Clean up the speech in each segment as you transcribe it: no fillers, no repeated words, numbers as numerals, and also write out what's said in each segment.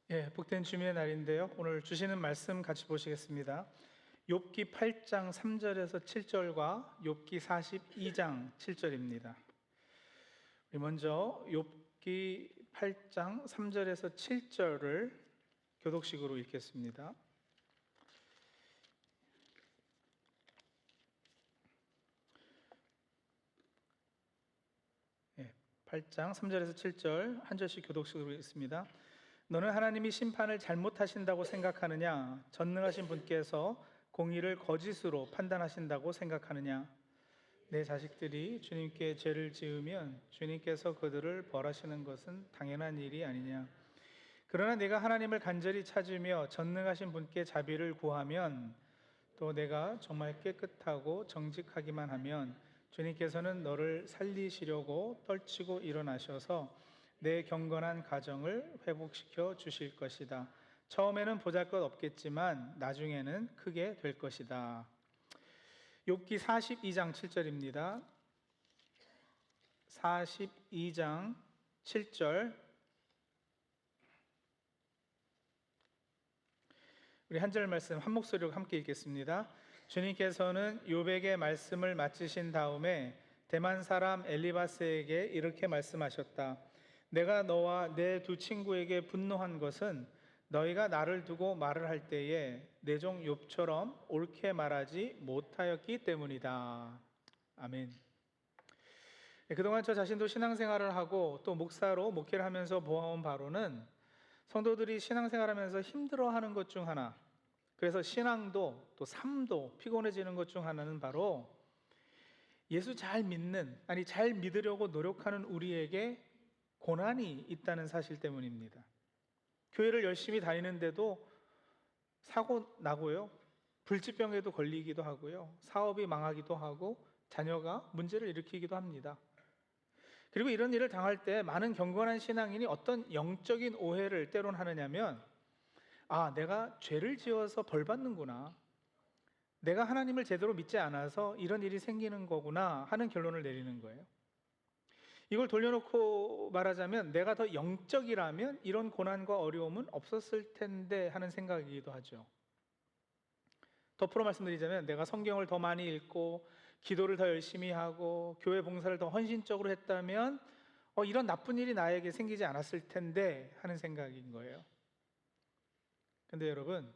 복된 주님의 날인데요. 오늘 주시는 말씀 같이 보시겠습니다. 욥기 8장 3절에서 7절과 욥기 42장 7절입니다. 우리 먼저 욥기 8장 3절에서 7절을 교독식으로 읽겠습니다. 예, 8장 3절에서 7절 한 절씩 교독식으로 읽습니다. 너는 하나님이 심판을 잘못하신다고 생각하느냐? 전능하신 분께서 공의를 거짓으로 판단하신다고 생각하느냐? 내 자식들이 주님께 죄를 지으면 주님께서 그들을 벌하시는 것은 당연한 일이 아니냐? 그러나 내가 하나님을 간절히 찾으며 전능하신 분께 자비를 구하면, 또 내가 정말 깨끗하고 정직하기만 하면 주님께서는 너를 살리시려고 떨치고 일어나셔서 내 경건한 가정을 회복시켜 주실 것이다. 처음에는 보잘것없겠지만 나중에는 크게 될 것이다. 욥기 42장 7절입니다. 42장 7절, 우리 한 절 말씀 한 목소리로 함께 읽겠습니다. 주님께서는 욥에게 말씀을 마치신 다음에 대만 사람 엘리바스에게 이렇게 말씀하셨다. 내가 너와 내 두 친구에게 분노한 것은 너희가 나를 두고 말을 할 때에 내 종 욥처럼 옳게 말하지 못하였기 때문이다. 아멘. 그동안 저 자신도 신앙생활을 하고 또 목사로 목회를 하면서 보아온 바로는 성도들이 신앙생활하면서 힘들어하는 것 중 하나, 그래서 신앙도 또 삶도 피곤해지는 것 중 하나는 바로 예수 잘 믿는, 아니 잘 믿으려고 노력하는 우리에게 고난이 있다는 사실 때문입니다. 교회를 열심히 다니는데도 사고 나고요, 불치병에도 걸리기도 하고요, 사업이 망하기도 하고 자녀가 문제를 일으키기도 합니다. 그리고 이런 일을 당할 때 많은 경건한 신앙인이 어떤 영적인 오해를 때론 하느냐면, 내가 죄를 지어서 벌 받는구나, 내가 하나님을 제대로 믿지 않아서 이런 일이 생기는 거구나 하는 결론을 내리는 거예요. 이걸 돌려놓고 말하자면, 내가 더 영적이라면 이런 고난과 어려움은 없었을 텐데 하는 생각이기도 하죠. 덧풀어 말씀드리자면, 내가 성경을 더 많이 읽고 기도를 더 열심히 하고 교회 봉사를 더 헌신적으로 했다면 이런 나쁜 일이 나에게 생기지 않았을 텐데 하는 생각인 거예요. 근데 여러분,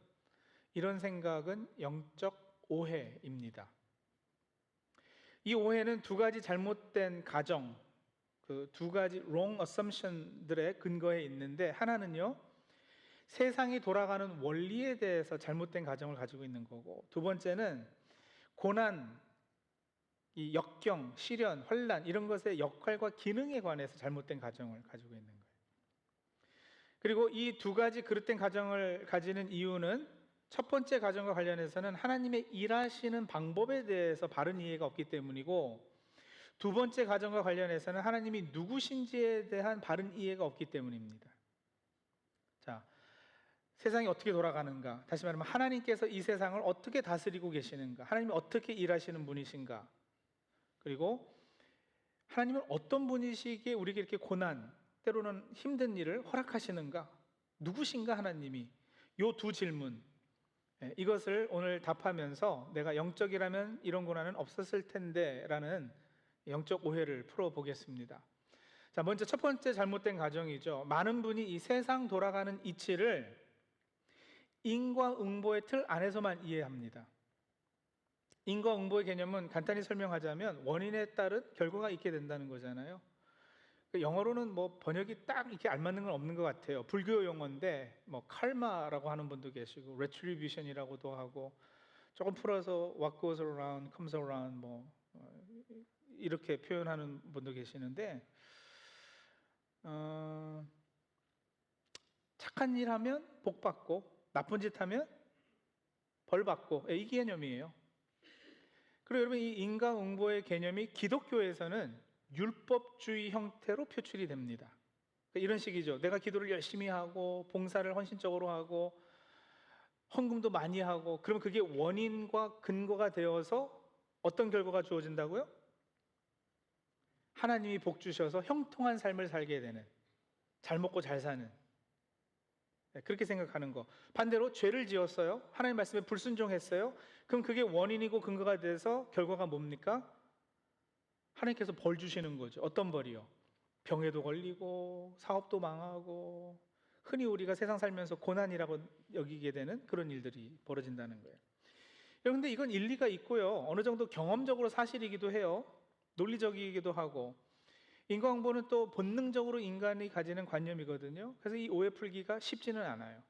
이런 생각은 영적 오해입니다. 이 오해는 두 가지 잘못된 가정, 그 두 가지 wrong assumption들의 근거에 있는데, 하나는요, 세상이 돌아가는 원리에 대해서 잘못된 가정을 가지고 있는 거고, 두 번째는 고난, 이 역경, 시련, 환난 이런 것의 역할과 기능에 관해서 잘못된 가정을 가지고 있는 거예요. 그리고 이 두 가지 그릇된 가정을 가지는 이유는, 첫 번째 가정과 관련해서는 하나님의 일하시는 방법에 대해서 바른 이해가 없기 때문이고, 두 번째 가정과 관련해서는 하나님이 누구신지에 대한 바른 이해가 없기 때문입니다. 자, 세상이 어떻게 돌아가는가, 다시 말하면 하나님께서 이 세상을 어떻게 다스리고 계시는가, 하나님이 어떻게 일하시는 분이신가, 그리고 하나님은 어떤 분이시기에 우리에게 이렇게 고난, 때로는 힘든 일을 허락하시는가, 누구신가 하나님이, 이 두 질문, 이것을 오늘 답하면서 내가 영적이라면 이런 고난은 없었을 텐데 라는 영적 오해를 풀어보겠습니다. 자, 먼저 첫 번째 잘못된 가정이죠. 많은 분이 이 세상 돌아가는 이치를 인과응보의 틀 안에서만 이해합니다. 인과응보의 개념은 간단히 설명하자면 원인에 따른 결과가 있게 된다는 거잖아요. 영어로는 뭐 번역이 딱 이렇게 알맞는 건 없는 것 같아요. 불교 용어인데 뭐 칼마라고 하는 분도 계시고 retribution이라고도 하고, 조금 풀어서 what goes around comes around 뭐 이렇게 표현하는 분도 계시는데, 착한 일 하면 복 받고 나쁜 짓 하면 벌 받고, 이 개념이에요. 그리고 여러분, 이 인과응보의 개념이 기독교에서는 율법주의 형태로 표출이 됩니다. 이런 식이죠. 내가 기도를 열심히 하고 봉사를 헌신적으로 하고 헌금도 많이 하고, 그러면 그게 원인과 근거가 되어서 어떤 결과가 주어진다고요? 하나님이 복 주셔서 형통한 삶을 살게 되는, 잘 먹고 잘 사는, 그렇게 생각하는 거. 반대로 죄를 지었어요. 하나님 말씀에 불순종했어요. 그럼 그게 원인이고 근거가 돼서 결과가 뭡니까? 하나님께서 벌 주시는 거죠. 어떤 벌이요? 병에도 걸리고 사업도 망하고 흔히 우리가 세상 살면서 고난이라고 여기게 되는 그런 일들이 벌어진다는 거예요. 그런데 이건 일리가 있고요. 어느 정도 경험적으로 사실이기도 해요. 논리적이기도 하고. 인과응보는 또 본능적으로 인간이 가지는 관념이거든요. 그래서 이 오해 풀기가 쉽지는 않아요.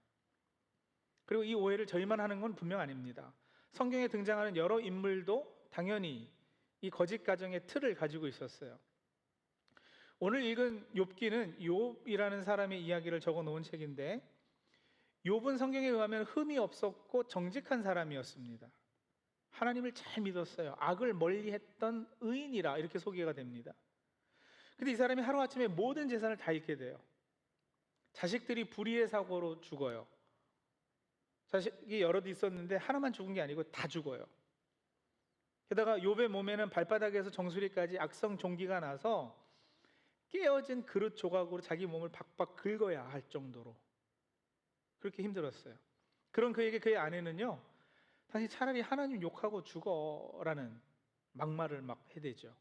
그리고 이 오해를 저희만 하는 건 분명 아닙니다. 성경에 등장하는 여러 인물도 당연히 이 거짓 가정의 틀을 가지고 있었어요. 오늘 읽은 욥기는 욥이라는 사람의 이야기를 적어 놓은 책인데, 욥은 성경에 의하면 흠이 없었고 정직한 사람이었습니다. 하나님을 잘 믿었어요. 악을 멀리했던 의인이라 이렇게 소개가 됩니다. 근데 이 사람이 하루아침에 모든 재산을 다 잃게 돼요. 자식들이 불의의 사고로 죽어요. 자식이 여럿 있었는데 하나만 죽은 게 아니고 다 죽어요. 게다가 욥의 몸에는 발바닥에서 정수리까지 악성 종기가 나서 깨어진 그릇 조각으로 자기 몸을 박박 긁어야 할 정도로 그렇게 힘들었어요. 그런 그에게 그의 아내는요, 당신 차라리 하나님 욕하고 죽어라는 막말을 막 해대죠.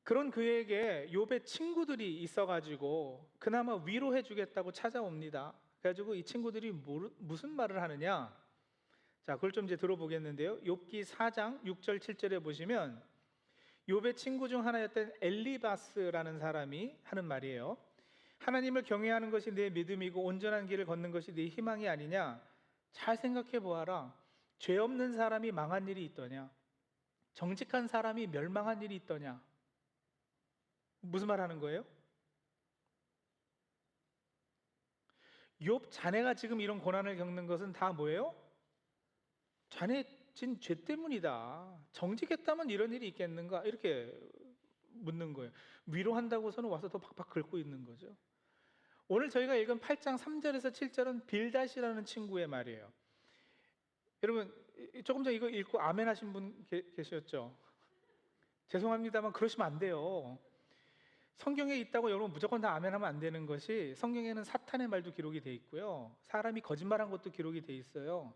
그런 그에게 욥의 친구들이 있어가지고 그나마 위로해 주겠다고 찾아옵니다. 그래가지고 이 친구들이 무슨 말을 하느냐? 자, 그걸 좀 이제 들어보겠는데요. 욥기 4장 6절 7절에 보시면 욥의 친구 중 하나였던 엘리바스라는 사람이 하는 말이에요. 하나님을 경외하는 것이 내 믿음이고 온전한 길을 걷는 것이 내 희망이 아니냐? 잘 생각해 보아라. 죄 없는 사람이 망한 일이 있더냐? 정직한 사람이 멸망한 일이 있더냐? 무슨 말 하는 거예요? 욥 자네가 지금 이런 고난을 겪는 것은 다 뭐예요? 자네 진 죄 때문이다. 정직했다면 이런 일이 있겠는가? 이렇게 묻는 거예요. 위로한다고서는 와서 더 박박 긁고 있는 거죠. 오늘 저희가 읽은 8장 3절에서 7절은 빌닷이라는 친구의 말이에요. 여러분 조금 전 이거 읽고 아멘 하신 분 계셨죠? 죄송합니다만 그러시면 안 돼요. 성경에 있다고 여러분 무조건 다 아멘하면 안 되는 것이, 성경에는 사탄의 말도 기록이 돼 있고요, 사람이 거짓말한 것도 기록이 돼 있어요.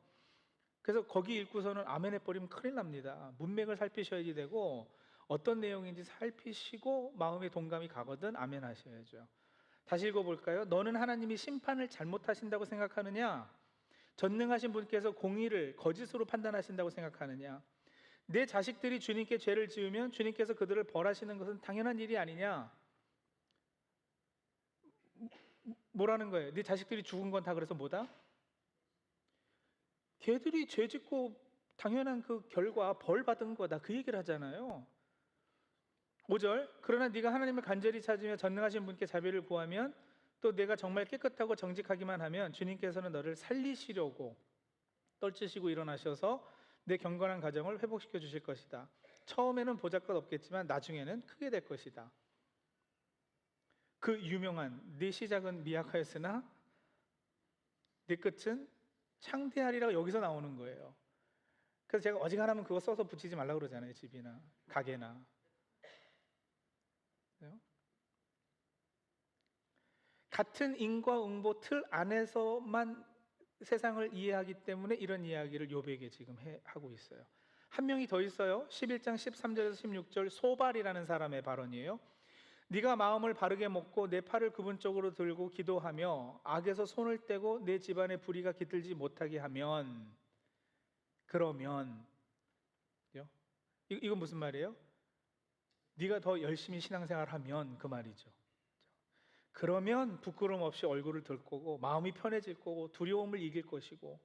그래서 거기 읽고서는 아멘 해버리면 큰일 납니다. 문맥을 살피셔야지 되고 어떤 내용인지 살피시고 마음의 동감이 가거든 아멘 하셔야죠. 다시 읽어볼까요? 너는 하나님이 심판을 잘못하신다고 생각하느냐? 전능하신 분께서 공의를 거짓으로 판단하신다고 생각하느냐? 내 자식들이 주님께 죄를 지으면 주님께서 그들을 벌하시는 것은 당연한 일이 아니냐? 뭐라는 거예요? 네 자식들이 죽은 건 다 그래서 뭐다? 걔들이 죄 짓고 당연한 그 결과 벌 받은 거다, 그 얘기를 하잖아요. 5절, 그러나 네가 하나님을 간절히 찾으며 전능하신 분께 자비를 구하면, 또 내가 정말 깨끗하고 정직하기만 하면 주님께서는 너를 살리시려고 떨치시고 일어나셔서 내 경건한 가정을 회복시켜 주실 것이다. 처음에는 보잘것 없겠지만 나중에는 크게 될 것이다. 그 유명한 네 시작은 미약하였으나 네 끝은 창대하리라고 여기서 나오는 거예요. 그래서 제가 어지간하면 그거 써서 붙이지 말라고 그러잖아요. 집이나 가게나. 같은 인과응보 틀 안에서만 세상을 이해하기 때문에 이런 이야기를 욥에게 지금 하고 있어요. 한 명이 더 있어요. 11장 13절에서 16절 소발이라는 사람의 발언이에요. 네가 마음을 바르게 먹고 내 팔을 그분 쪽으로 들고 기도하며 악에서 손을 떼고 내 집안의 불의가 깃들지 못하게 하면, 그러면 이건 무슨 말이에요? 네가 더 열심히 신앙생활하면 그 말이죠. 그러면 부끄러움 없이 얼굴을 들 거고 마음이 편해질 거고 두려움을 이길 것이고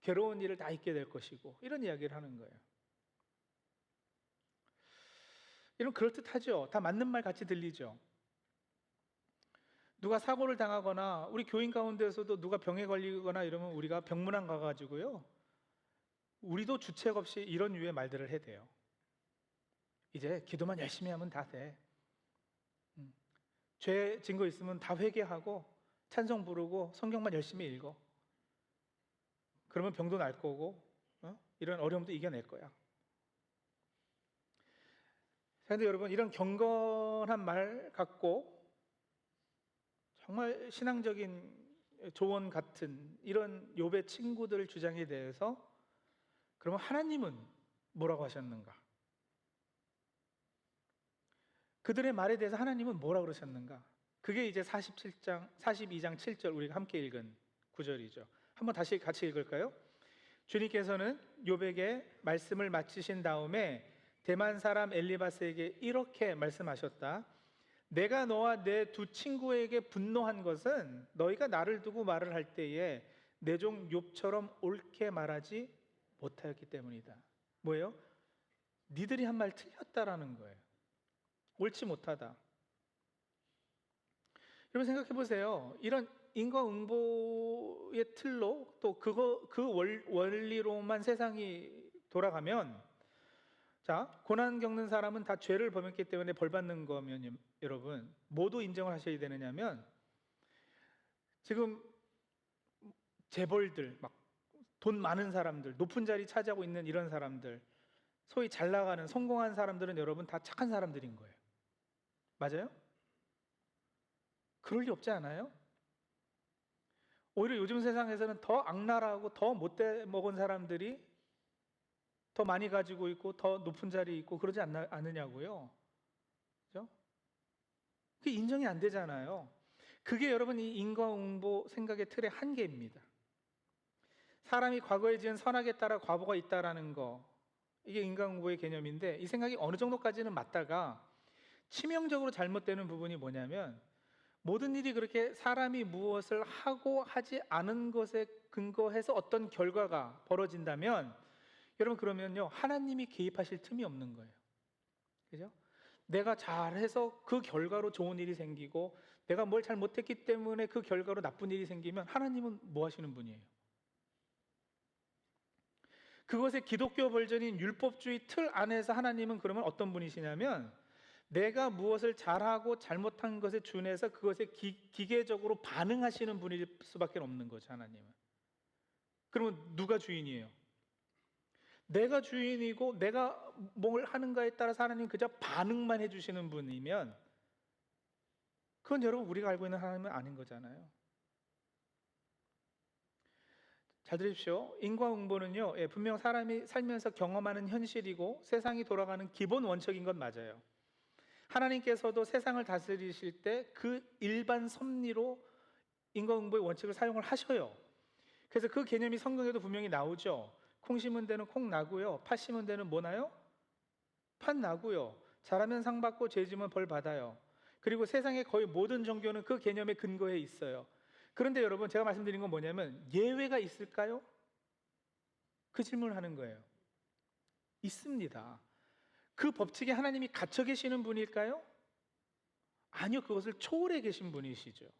괴로운 일을 다 잊게 될 것이고, 이런 이야기를 하는 거예요. 이런 그럴듯하죠? 다 맞는 말 같이 들리죠? 누가 사고를 당하거나 우리 교인 가운데서도 누가 병에 걸리거나 이러면 우리가 병문안 가가지고요, 우리도 주책 없이 이런 유의 말들을 해대요. 이제 기도만 열심히 하면 다 돼. 죄 증거 있으면 다 회개하고 찬송 부르고 성경만 열심히 읽어. 그러면 병도 날 거고 이런 어려움도 이겨낼 거야. 그런데 여러분, 이런 경건한 말 갖고 정말 신앙적인 조언 같은 이런 욥의 친구들 주장에 대해서 그러면 하나님은 뭐라고 하셨는가? 그들의 말에 대해서 하나님은 뭐라고 그러셨는가? 그게 이제 42장 7절 우리가 함께 읽은 구절이죠. 한번 다시 같이 읽을까요? 주님께서는 욥에게 말씀을 마치신 다음에 대만 사람 엘리바스에게 이렇게 말씀하셨다. 내가 너와 내 두 친구에게 분노한 것은 너희가 나를 두고 말을 할 때에 내 종 욥처럼 옳게 말하지 못하였기 때문이다. 뭐예요? 니들이 한 말 틀렸다라는 거예요. 옳지 못하다. 여러분 생각해 보세요. 이런 인과응보의 틀로 또 그 원리로만 세상이 돌아가면, 자, 고난 겪는 사람은 다 죄를 범했기 때문에 벌 받는 거면 여러분 모두 인정을 하셔야 되느냐면, 지금 재벌들, 막 돈 많은 사람들, 높은 자리 차지하고 있는 이런 사람들, 소위 잘 나가는 성공한 사람들은 여러분 다 착한 사람들인 거예요. 맞아요? 그럴 리 없지 않아요? 오히려 요즘 세상에서는 더 악랄하고 더 못돼 먹은 사람들이 더 많이 가지고 있고 더 높은 자리에 있고 그러지 않느냐고요. 그죠? 그게 인정이 안 되잖아요. 그게 여러분 이 인과응보 생각의 틀의 한계입니다. 사람이 과거에 지은 선악에 따라 과보가 있다라는 거, 이게 인과응보의 개념인데, 이 생각이 어느 정도까지는 맞다가 치명적으로 잘못되는 부분이 뭐냐면, 모든 일이 그렇게 사람이 무엇을 하고 하지 않은 것에 근거해서 어떤 결과가 벌어진다면, 여러분 그러면요 하나님이 개입하실 틈이 없는 거예요. 그죠? 내가 잘해서 그 결과로 좋은 일이 생기고, 내가 뭘 잘못했기 때문에 그 결과로 나쁜 일이 생기면 하나님은 뭐 하시는 분이에요? 그것의 기독교 버전인 율법주의 틀 안에서 하나님은 그러면 어떤 분이시냐면, 내가 무엇을 잘하고 잘못한 것에 준해서 그것에 기계적으로 반응하시는 분일 수밖에 없는 거죠. 하나님은. 그러면 누가 주인이에요? 내가 주인이고 내가 뭘 하는가에 따라서 하나님 그저 반응만 해주시는 분이면, 그건 여러분 우리가 알고 있는 하나님은 아닌 거잖아요. 잘 들으십시오. 인과응보는요, 분명 사람이 살면서 경험하는 현실이고 세상이 돌아가는 기본 원칙인 건 맞아요. 하나님께서도 세상을 다스리실 때 그 일반 섭리로 인과응보의 원칙을 사용을 하셔요. 그래서 그 개념이 성경에도 분명히 나오죠. 콩 심은 데는 콩 나고요, 팥 심은 데는 뭐 나요? 팥 나고요. 잘하면 상 받고 죄 지면 벌 받아요. 그리고 세상의 거의 모든 종교는 그 개념에 근거해 있어요. 그런데 여러분 제가 말씀드린 건 뭐냐면, 예외가 있을까요? 그 질문을 하는 거예요. 있습니다. 그 법칙에 하나님이 갇혀 계시는 분일까요? 아니요, 그것을 초월해 계신 분이시죠.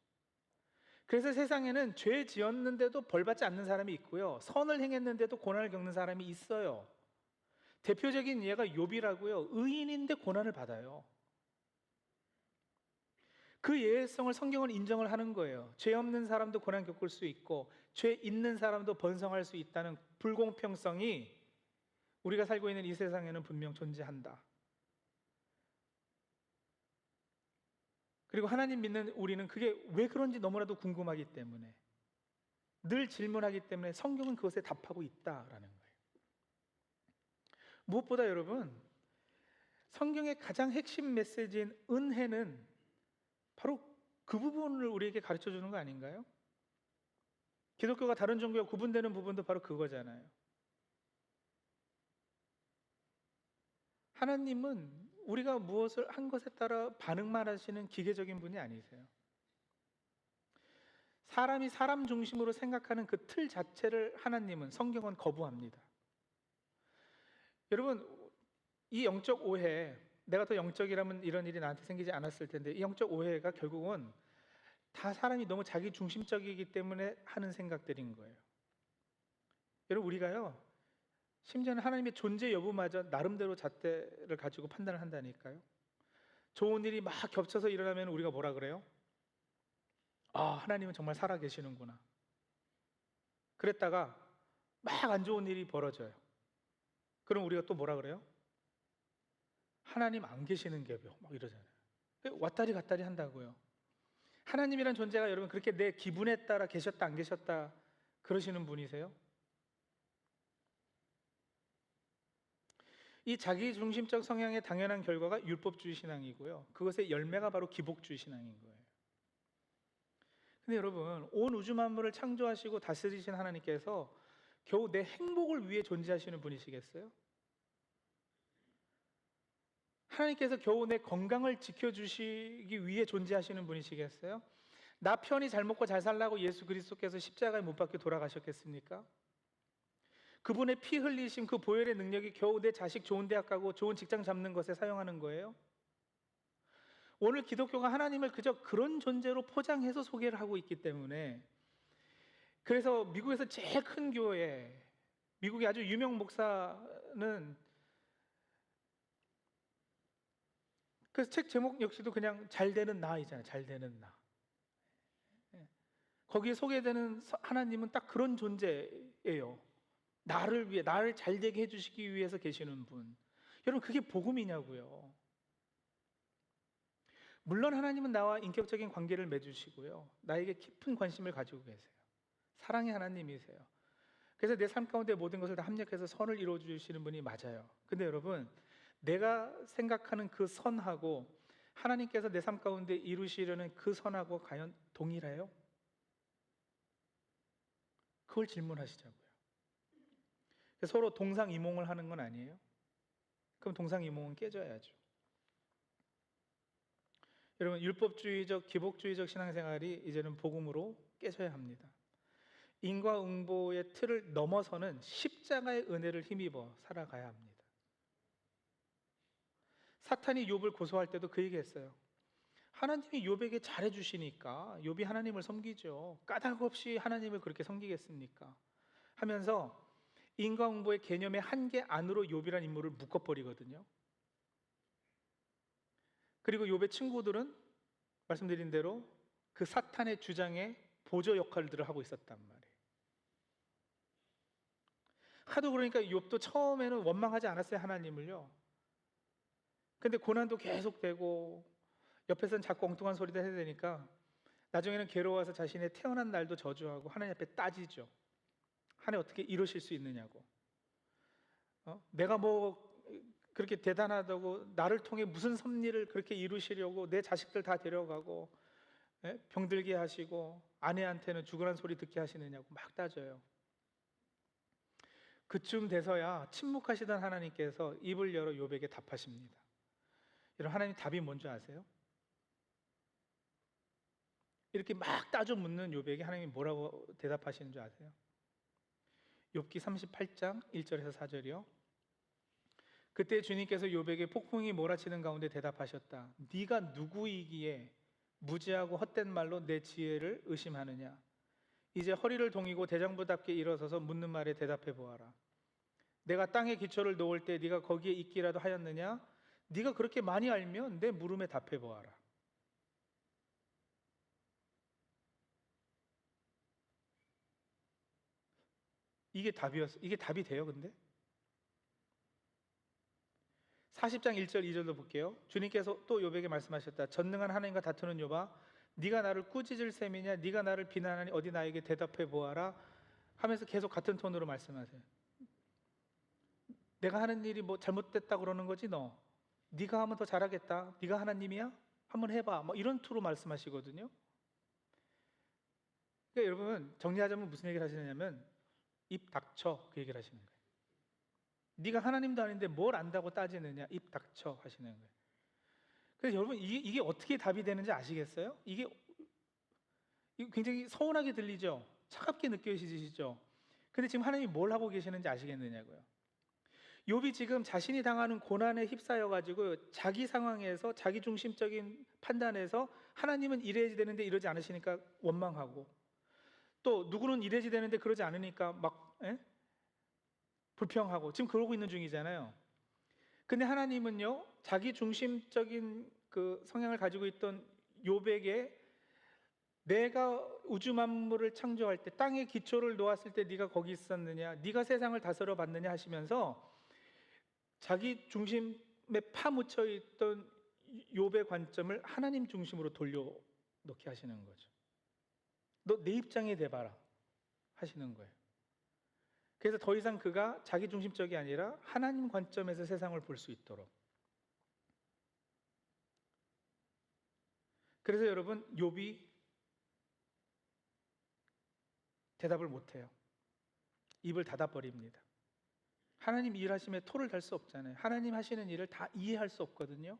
그래서 세상에는 죄 지었는데도 벌 받지 않는 사람이 있고요, 선을 행했는데도 고난을 겪는 사람이 있어요. 대표적인 예가 욥이라고요. 의인인데 고난을 받아요. 그 예외성을 성경은 인정을 하는 거예요. 죄 없는 사람도 고난 겪을 수 있고 죄 있는 사람도 번성할 수 있다는 불공평성이 우리가 살고 있는 이 세상에는 분명 존재한다. 그리고 하나님 믿는 우리는 그게 왜 그런지 너무나도 궁금하기 때문에, 늘 질문하기 때문에 성경은 그것에 답하고 있다라는 거예요. 무엇보다 여러분, 성경의 가장 핵심 메시지인 은혜는 바로 그 부분을 우리에게 가르쳐 주는 거 아닌가요? 기독교가 다른 종교와 구분되는 부분도 바로 그거잖아요. 하나님은 우리가 무엇을 한 것에 따라 반응만 하시는 기계적인 분이 아니세요. 사람이 사람 중심으로 생각하는 그 틀 자체를 하나님은, 성경은 거부합니다. 여러분, 이 영적 오해, 내가 더 영적이라면 이런 일이 나한테 생기지 않았을 텐데, 이 영적 오해가 결국은 다 사람이 너무 자기 중심적이기 때문에 하는 생각들인 거예요. 여러분, 우리가요 심지어는 하나님의 존재 여부마저 나름대로 잣대를 가지고 판단을 한다니까요. 좋은 일이 막 겹쳐서 일어나면 우리가 뭐라 그래요? 아, 하나님은 정말 살아 계시는구나. 그랬다가 막 안 좋은 일이 벌어져요. 그럼 우리가 또 뭐라 그래요? 하나님 안 계시는 게요, 막 이러잖아요. 왔다리 갔다리 한다고요. 하나님이란 존재가 여러분 그렇게 내 기분에 따라 계셨다 안 계셨다 그러시는 분이세요? 이 자기중심적 성향의 당연한 결과가 율법주의 신앙이고요, 그것의 열매가 바로 기복주의 신앙인 거예요. 근데 여러분, 온 우주 만물을 창조하시고 다스리신 하나님께서 겨우 내 행복을 위해 존재하시는 분이시겠어요? 하나님께서 겨우 내 건강을 지켜주시기 위해 존재하시는 분이시겠어요? 나 편히 잘 먹고 잘 살라고 예수 그리스도께서 십자가에 못 박혀 돌아가셨겠습니까? 그분의 피 흘리심, 그 보혈의 능력이 겨우 내 자식 좋은 대학 가고 좋은 직장 잡는 것에 사용하는 거예요? 오늘 기독교가 하나님을 그저 그런 존재로 포장해서 소개를 하고 있기 때문에, 그래서 미국에서 제일 큰 교회, 미국의 아주 유명 목사는 그 책 제목 역시도 그냥 잘 되는 나이잖아요. 잘 되는 나. 거기에 소개되는 하나님은 딱 그런 존재예요. 나를 위해, 나를 잘 되게 해주시기 위해서 계시는 분. 여러분, 그게 복음이냐고요. 물론 하나님은 나와 인격적인 관계를 맺으시고요, 나에게 깊은 관심을 가지고 계세요. 사랑의 하나님이세요. 그래서 내 삶 가운데 모든 것을 다 합력해서 선을 이루어 주시는 분이 맞아요. 근데 여러분, 내가 생각하는 그 선하고 하나님께서 내 삶 가운데 이루시려는 그 선하고 과연 동일해요? 그걸 질문하시자고요. 서로 동상이몽을 하는 건 아니에요? 그럼 동상이몽은 깨져야죠. 여러분, 율법주의적, 기복주의적 신앙생활이 이제는 복음으로 깨져야 합니다. 인과응보의 틀을 넘어서는 십자가의 은혜를 힘입어 살아가야 합니다. 사탄이 욥을 고소할 때도 그 얘기했어요. 하나님이 욥에게 잘해주시니까 욥이 하나님을 섬기죠. 까닭 없이 하나님을 그렇게 섬기겠습니까? 하면서 인과응보의 개념의 한계 안으로 욥이라는 인물을 묶어버리거든요. 그리고 욥의 친구들은 말씀드린 대로 그 사탄의 주장에 보조 역할들을 하고 있었단 말이에요. 하도 그러니까 욥도 처음에는 원망하지 않았어요, 하나님을요. 근데 고난도 계속되고 옆에서는 자꾸 엉뚱한 소리도 해야 되니까 나중에는 괴로워서 자신의 태어난 날도 저주하고 하나님 앞에 따지죠. 하나님 어떻게 이러실 수 있느냐고. 내가 뭐 그렇게 대단하다고, 나를 통해 무슨 섭리를 그렇게 이루시려고 내 자식들 다 데려가고 병들게 하시고 아내한테는 죽으란 소리 듣게 하시느냐고 막 따져요. 그쯤 돼서야 침묵하시던 하나님께서 입을 열어 욥에게 답하십니다. 여러분, 하나님 답이 뭔지 아세요? 이렇게 막 따져 묻는 욥에게 하나님이 뭐라고 대답하시는 줄 아세요? 욥기 38장 1절에서 4절이요. 그때 주님께서 욥에게 폭풍이 몰아치는 가운데 대답하셨다. 네가 누구이기에 무지하고 헛된 말로 내 지혜를 의심하느냐? 이제 허리를 동이고 대장부답게 일어서서 묻는 말에 대답해 보아라. 내가 땅에 기초를 놓을 때 네가 거기에 있기라도 하였느냐? 네가 그렇게 많이 알면 내 물음에 답해 보아라. 이게 답이었어. 이게 답이 돼요, 근데? 40장 1절 2절도 볼게요. 주님께서 또 욥에게 말씀하셨다. 전능한 하나님과 다투는 욥아, 네가 나를 꾸짖을 셈이냐? 네가 나를 비난하니 어디 나에게 대답해 보아라 하면서 계속 같은 톤으로 말씀하세요. 내가 하는 일이 뭐 잘못됐다 그러는 거지 너? 네가 하면 더 잘하겠다. 네가 하나님이야? 한번 해봐. 뭐 이런 투로 말씀하시거든요. 그러니까 여러분, 정리하자면 무슨 얘기를 하시느냐면 입 닥쳐, 그 얘기를 하시는 거예요. 네가 하나님도 아닌데 뭘 안다고 따지느냐, 입 닥쳐 하시는 거예요. 그래서 여러분, 이게 어떻게 답이 되는지 아시겠어요? 이게 굉장히 서운하게 들리죠? 차갑게 느껴지시죠? 근데 지금 하나님이 뭘 하고 계시는지 아시겠느냐고요. 욥이 지금 자신이 당하는 고난에 휩싸여 가지고 자기 상황에서 자기 중심적인 판단에서 하나님은 이래야지 되는데 이러지 않으시니까 원망하고, 또 누구는 이래야지 되는데 그러지 않으니까 막 불평하고, 지금 그러고 있는 중이잖아요. 근데 하나님은요, 자기 중심적인 그 성향을 가지고 있던 욥에게 내가 우주 만물을 창조할 때, 땅의 기초를 놓았을 때 네가 거기 있었느냐, 네가 세상을 다스려 봤느냐 하시면서 자기 중심에 파묻혀 있던 욥의 관점을 하나님 중심으로 놓게 하시는 거죠. 너 내 입장이 돼봐라 하시는 거예요. 그래서 더 이상 그가 자기중심적이 아니라 하나님 관점에서 세상을 볼 수 있도록. 그래서 여러분, 욥이 대답을 못해요. 입을 닫아버립니다. 하나님 일하심에 토를 달 수 없잖아요. 하나님 하시는 일을 다 이해할 수 없거든요.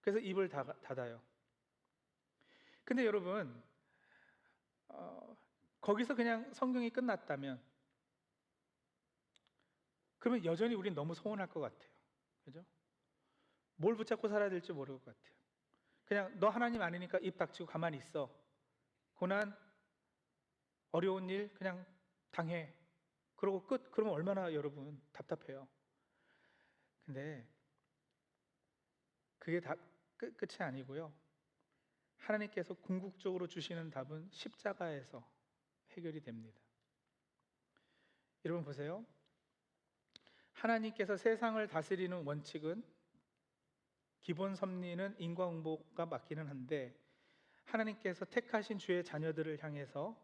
그래서 입을 닫아요. 근데 여러분, 거기서 그냥 성경이 끝났다면, 그러면 여전히 우린 너무 서운할 것 같아요. 그죠? 뭘 붙잡고 살아야 될지 모를 것 같아요. 그냥 너 하나님 아니니까 입 닥치고 가만히 있어. 고난, 어려운 일 그냥 당해. 그러고 끝. 그러면 얼마나 여러분 답답해요. 근데 그게 다 끝이 아니고요. 하나님께서 궁극적으로 주시는 답은 십자가에서 해결이 됩니다. 여러분 보세요. 하나님께서 세상을 다스리는 원칙은 기본 섭리는 인과응보가 맞기는 한데, 하나님께서 택하신 주의 자녀들을 향해서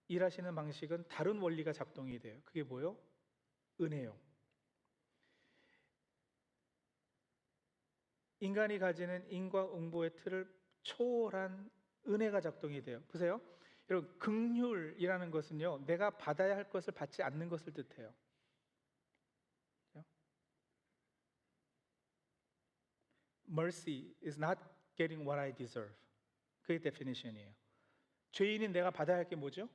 일하시는 방식은 다른 원리가 작동이 돼요. 그게 뭐요? 은혜요. 인간이 가지는 인과응보의 틀을 초월한 은혜가 작동이 돼요. 보세요. 여러분, 긍휼이라는 것은요, 내가 받아야 할 것을 받지 않는 것을 뜻해요. Mercy is not getting what I deserve. 그게 definition이에요. 죄인인 내가 받아야 할 게 뭐죠?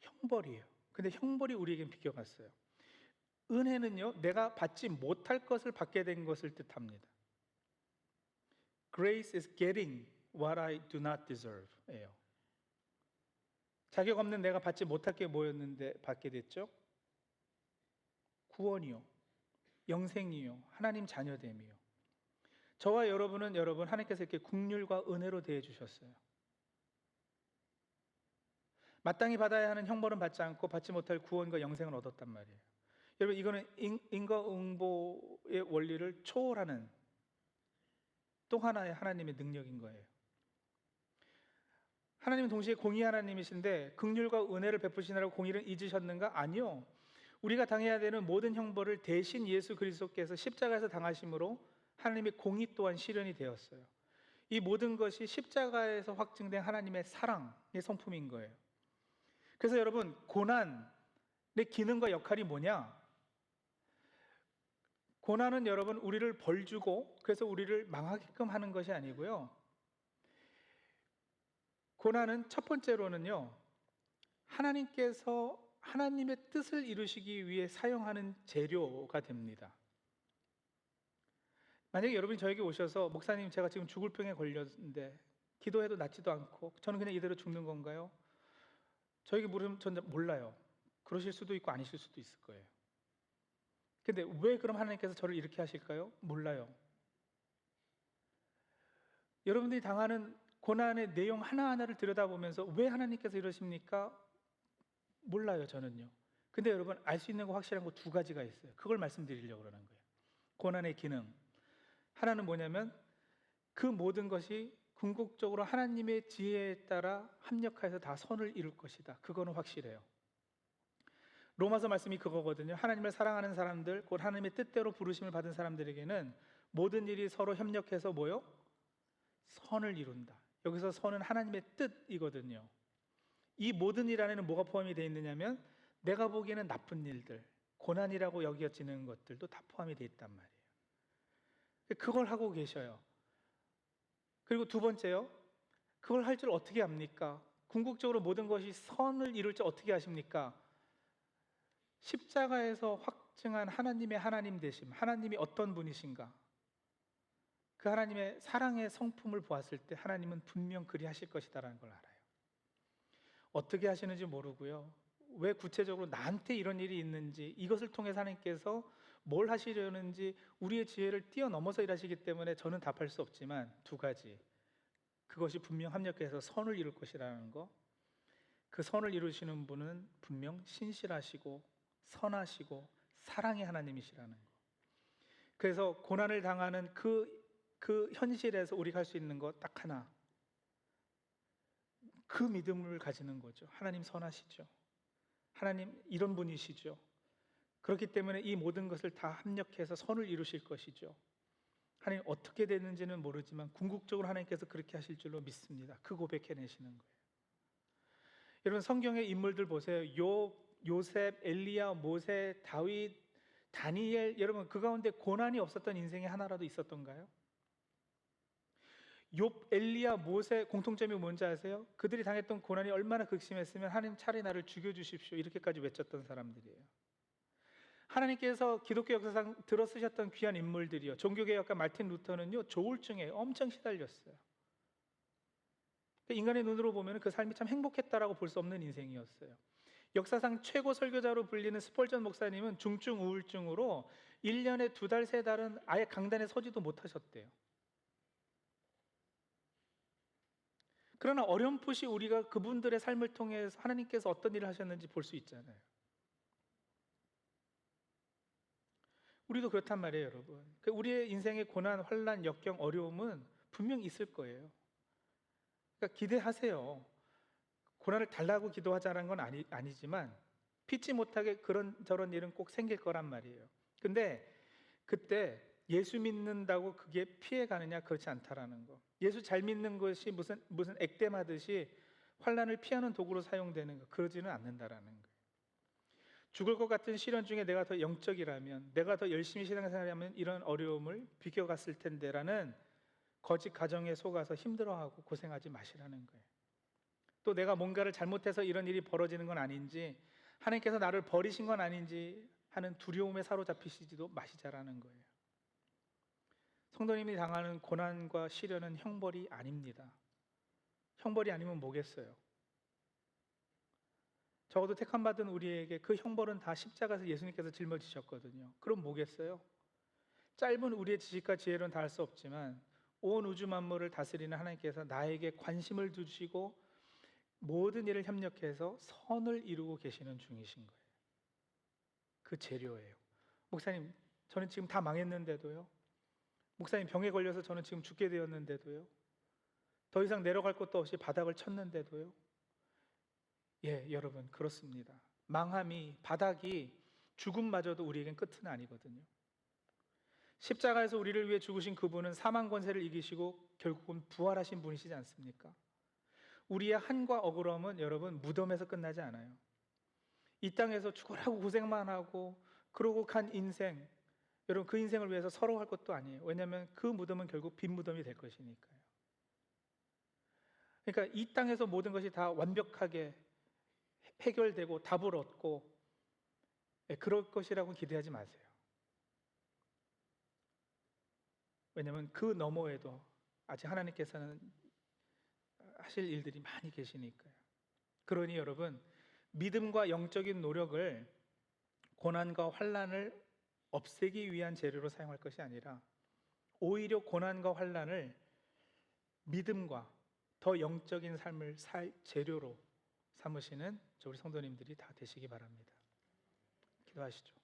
형벌이에요. 근데 형벌이 우리에겐 비껴갔어요. 은혜는요, 내가 받지 못할 것을 받게 된 것을 뜻합니다. Grace is getting what I do not deserve 예요. 자격 없는 내가 받지 못할 게 뭐였는데 받게 됐죠? 구원이요, 영생이요, 하나님 자녀됨이요. 저와 여러분은 여러분 하나님께서 이렇게 긍휼과 은혜로 대해 주셨어요. 마땅히 받아야 하는 형벌은 받지 않고 받지 못할 구원과 영생을 얻었단 말이에요. 여러분, 이거는 인과응보의 원리를 초월하는 또 하나의 하나님의 능력인 거예요. 하나님은 동시에 공의 하나님이신데 긍휼과 은혜를 베푸시느라고 공의를 잊으셨는가? 아니요. 우리가 당해야 되는 모든 형벌을 대신 예수 그리스도께서 십자가에서 당하심으로 하나님의 공의 또한 실현이 되었어요. 이 모든 것이 십자가에서 확증된 하나님의 사랑의 성품인 거예요. 그래서 여러분, 고난의 기능과 역할이 뭐냐? 고난은 여러분 우리를 벌주고 그래서 우리를 망하게끔 하는 것이 아니고요. 고난은 첫 번째로는요, 하나님께서 하나님의 뜻을 이루시기 위해 사용하는 재료가 됩니다. 만약에 여러분이 저에게 오셔서 목사님, 제가 지금 죽을 병에 걸렸는데 기도해도 낫지도 않고 저는 그냥 이대로 죽는 건가요? 저에게 물으면 저는 몰라요. 그러실 수도 있고 아니실 수도 있을 거예요. 근데 왜 그럼 하나님께서 저를 이렇게 하실까요? 몰라요. 여러분들이 당하는 고난의 내용 하나하나를 들여다보면서 왜 하나님께서 이러십니까? 몰라요, 저는요. 근데 여러분, 알 수 있는 거 확실한 거 두 가지가 있어요. 그걸 말씀드리려고 그러는 거예요. 고난의 기능. 하나는 뭐냐면 그 모든 것이 궁극적으로 하나님의 지혜에 따라 합력하여서 다 선을 이룰 것이다. 그거는 확실해요. 로마서 말씀이 그거거든요. 하나님을 사랑하는 사람들, 곧 하나님의 뜻대로 부르심을 받은 사람들에게는 모든 일이 서로 협력해서 뭐요? 선을 이룬다. 여기서 선은 하나님의 뜻이거든요. 이 모든 일 안에는 뭐가 포함이 되어 있느냐면 내가 보기에는 나쁜 일들, 고난이라고 여겨지는 것들도 다 포함이 되어 있단 말이에요. 그걸 하고 계셔요. 그리고 두 번째요, 그걸 할 줄 어떻게 합니까? 궁극적으로 모든 것이 선을 이룰 줄 어떻게 하십니까? 십자가에서 확증한 하나님의 하나님 되심, 하나님이 어떤 분이신가? 그 하나님의 사랑의 성품을 보았을 때 하나님은 분명 그리 하실 것이다라는 걸 알아요. 어떻게 하시는지 모르고요, 왜 구체적으로 나한테 이런 일이 있는지, 이것을 통해서 하나님께서 뭘 하시려는지 우리의 지혜를 뛰어넘어서 일하시기 때문에 저는 답할 수 없지만 두 가지, 그것이 분명 합력해서 선을 이룰 것이라는 거, 그 선을 이루시는 분은 분명 신실하시고 선하시고 사랑의 하나님이시라는 거, 그래서 고난을 당하는 그 현실에서 우리가 할 수 있는 것 딱 하나, 그 믿음을 가지는 거죠. 하나님 선하시죠. 하나님 이런 분이시죠. 그렇기 때문에 이 모든 것을 다 합력해서 선을 이루실 것이죠. 하나님 어떻게 되는지는 모르지만 궁극적으로 하나님께서 그렇게 하실 줄로 믿습니다. 그 고백해내시는 거예요. 여러분, 성경의 인물들 보세요. 요셉, 엘리야, 모세, 다윗, 다니엘, 여러분 그 가운데 고난이 없었던 인생이 하나라도 있었던가요? 욥, 엘리야, 모세 공통점이 뭔지 아세요? 그들이 당했던 고난이 얼마나 극심했으면 하나님 차라리 나를 죽여주십시오 이렇게까지 외쳤던 사람들이에요. 하나님께서 기독교 역사상 들어 쓰셨던 귀한 인물들이요, 종교개혁가 마틴 루터는요 조울증에 엄청 시달렸어요. 인간의 눈으로 보면 그 삶이 참 행복했다라고 볼 수 없는 인생이었어요. 역사상 최고 설교자로 불리는 스펄전 목사님은 중증 우울증으로 1년에 2달, 3달은 아예 강단에 서지도 못하셨대요. 그러나 어렴풋이 우리가 그분들의 삶을 통해서 하나님께서 어떤 일을 하셨는지 볼 수 있잖아요. 우리도 그렇단 말이에요, 여러분. 우리의 인생의 고난, 환난, 역경, 어려움은 분명히 있을 거예요. 그러니까 기대하세요. 고난을 달라고 기도하자는 건 아니지만 피치 못하게 그런 저런 일은 꼭 생길 거란 말이에요. 근데 그때 예수 믿는다고 그게 피해 가느냐? 그렇지 않다라는 거. 예수 잘 믿는 것이 무슨 액땜하듯이 환난을 피하는 도구로 사용되는 거, 그러지는 않는다라는 거예요. 죽을 것 같은 시련 중에 내가 더 영적이라면, 내가 더 열심히 신앙생활하면 이런 어려움을 비껴갔을 텐데라는 거짓 가정에 속아서 힘들어하고 고생하지 마시라는 거예요. 또 내가 뭔가를 잘못해서 이런 일이 벌어지는 건 아닌지, 하나님께서 나를 버리신 건 아닌지 하는 두려움에 사로잡히시지도 마시자라는 거예요. 성도님이 당하는 고난과 시련은 형벌이 아닙니다. 형벌이 아니면 뭐겠어요? 적어도 택함받은 우리에게 그 형벌은 다 십자가에서 예수님께서 짊어지셨거든요. 그럼 뭐겠어요? 짧은 우리의 지식과 지혜로는 다 할 수 없지만 온 우주 만물을 다스리는 하나님께서 나에게 관심을 두시고 모든 일을 협력해서 선을 이루고 계시는 중이신 거예요. 그 재료예요. 목사님, 저는 지금 다 망했는데도요. 목사님, 병에 걸려서 저는 지금 죽게 되었는데도요. 더 이상 내려갈 곳도 없이 바닥을 쳤는데도요. 예, 여러분, 그렇습니다. 망함이, 바닥이, 죽음마저도 우리에겐 끝은 아니거든요. 십자가에서 우리를 위해 죽으신 그분은 사망 권세를 이기시고 결국은 부활하신 분이시지 않습니까? 우리의 한과 억울함은 여러분 무덤에서 끝나지 않아요. 이 땅에서 죽으라고 고생만 하고 그러고 간 인생, 여러분 그 인생을 위해서 서러워할 것도 아니에요. 왜냐하면 그 무덤은 결국 빈 무덤이 될 것이니까요. 그러니까 이 땅에서 모든 것이 다 완벽하게 해결되고 답을 얻고 그럴 것이라고 기대하지 마세요. 왜냐하면 그 너머에도 아직 하나님께서는 하실 일들이 많이 계시니까요. 그러니 여러분, 믿음과 영적인 노력을 고난과 환난을 없애기 위한 재료로 사용할 것이 아니라 오히려 고난과 환난을 믿음과 더 영적인 삶을 살 재료로 삼으시는 우리 성도님들이 다 되시기 바랍니다. 기도하시죠.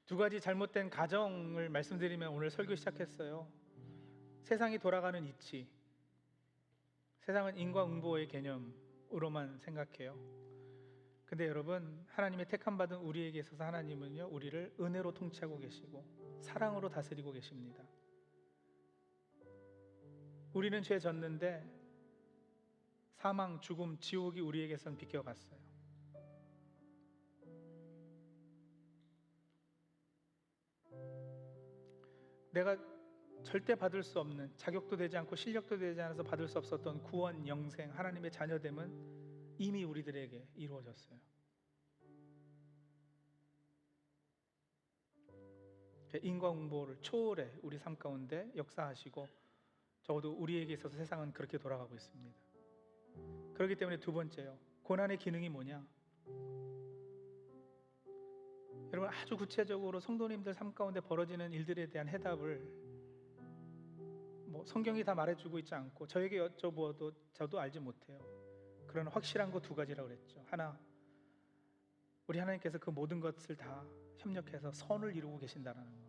두 가지 잘못된 가정을 말씀드리면 오늘 설교 시작했어요. 세상이 돌아가는 이치, 세상은 인과응보의 개념으로만 생각해요. 근데 여러분, 하나님의 택함받은 우리에게 있어서 하나님은요, 우리를 은혜로 통치하고 계시고 사랑으로 다스리고 계십니다. 우리는 죄 졌는데 사망, 죽음, 지옥이 우리에게선 비껴갔어요. 내가 절대 받을 수 없는, 자격도 되지 않고 실력도 되지 않아서 받을 수 없었던 구원, 영생, 하나님의 자녀됨은 이미 우리들에게 이루어졌어요. 인과응보를 초월해 우리 삶 가운데 역사하시고 적어도 우리에게 있어서 세상은 그렇게 돌아가고 있습니다. 그렇기 때문에 두 번째요, 고난의 기능이 뭐냐? 여러분, 아주 구체적으로 성도님들 삶 가운데 벌어지는 일들에 대한 해답을 성경이 다 말해주고 있지 않고 저에게 여쭤보아도 저도 알지 못해요. 그런 확실한 거 두 가지라고 그랬죠. 하나, 우리 하나님께서 그 모든 것을 다 협력해서 선을 이루고 계신다는 거.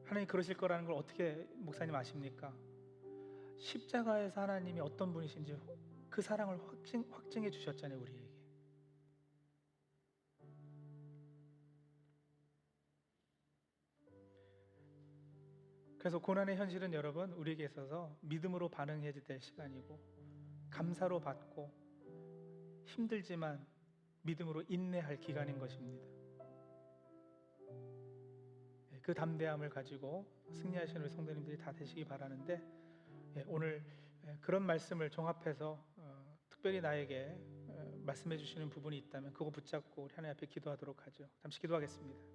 하나님 그러실 거라는 걸 어떻게 목사님 아십니까? 십자가에서 하나님이 어떤 분이신지 그 사랑을 확증해 주셨잖아요, 우리에게. 그래서 고난의 현실은 여러분 우리에게 있어서 믿음으로 반응해야 될 시간이고, 감사로 받고 힘들지만 믿음으로 인내할 기간인 것입니다. 그 담대함을 가지고 승리하시는 우리 성도님들이 다 되시기 바라는데, 오늘 그런 말씀을 종합해서 특별히 나에게 말씀해 주시는 부분이 있다면 그거 붙잡고 우리 하나님 앞에 기도하도록 하죠. 잠시 기도하겠습니다.